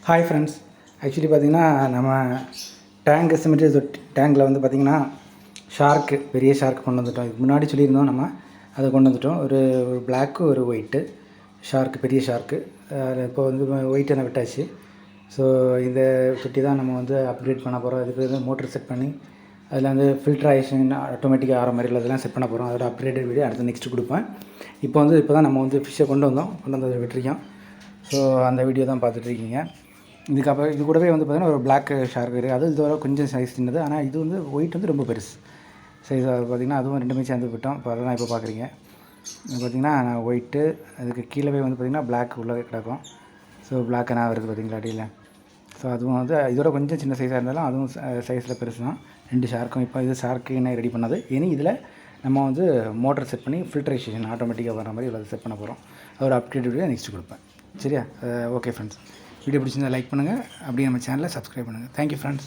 Hi friends. Actually பார்த்திங்கன்னா நம்ம tank symmetry டேங்கில் வந்து பார்த்திங்கன்னா ஷார்க்கு, பெரிய ஷார்க்கு கொண்டு வந்துட்டோம். இதுக்கு முன்னாடி சொல்லியிருந்தோம், நம்ம அதை கொண்டு வந்துட்டோம். ஒரு பிளாக்கு, ஒரு ஒயிட்டு ஷார்க்கு, பெரிய ஷார்க்கு. இப்போ வந்து ஒயிட் என்ன விட்டாச்சு. ஸோ இந்த தொட்டி தான் நம்ம வந்து அப்கிரேட் பண்ண போகிறோம். இதுக்கு வந்து மோட்டர் செட் பண்ணி அதில் வந்து ஃபில்ட்ரேஷன் ஆட்டோமேட்டிக்காக ஆகிற மாதிரி உள்ளதெல்லாம் செட் பண்ண போகிறோம். அதோட அப்கிரேட்டட் வீடியோ அடுத்து நெக்ஸ்ட்டு கொடுப்பேன். இப்போ தான் நம்ம வந்து ஃபிஷ்ஷை கொண்டு வந்து விட்டுருக்கோம். ஸோ அந்த வீடியோ தான் பார்த்துட்ருக்கீங்க. இதுக்கப்புறம் இது கூடவே வந்து பார்த்திங்கன்னா ஒரு பிளாக் ஷார்க் இருக்குது. அது இதோட கொஞ்சம் சைஸ் சின்னது. ஆனால் இது வந்து ஒயிட் வந்து ரொம்ப பெருசு சைஸ். அது பார்த்திங்கன்னா அதுவும் ரெண்டுமே சேர்ந்து விட்டோம். இப்போ அதை தான் இப்போ பார்க்குறீங்க. பார்த்திங்கன்னா நான் ஒயிட்டு, அதுக்கு கீழே வந்து பார்த்திங்கன்னா பிளாக் உள்ளே கிடக்கும். ஸோ பிளாக் என்ன வருது பார்த்திங்களா அடியில். ஸோ அதுவும் வந்து இதோட கொஞ்சம் சின்ன சைஸாக இருந்தாலும் அதுவும் சைஸில் பெருசு தான். 2 ஷார்க்கும் இப்போ இது ஷார்க்கு என்ன ரெடி பண்ணது. இனி இதில் நம்ம வந்து மோட்டர் செட் பண்ணி ஃபில்ட்ரேஷன் ஆட்டோமேட்டிக்காக வர மாதிரி இவ்வளோ செட் பண்ண போகிறோம். அதோட அப்டேட் வீடியோ நெக்ஸ்ட் கொடுப்பேன். சரியா? ஓகே ஃப்ரெண்ட்ஸ், வீடியோ பிடிச்சிருந்தால் லைக் பண்ணுங்கள். அப்படியே நம்ம சேனலை சப்ஸ்கிரைப் பண்ணுங்கள். Thank you friends.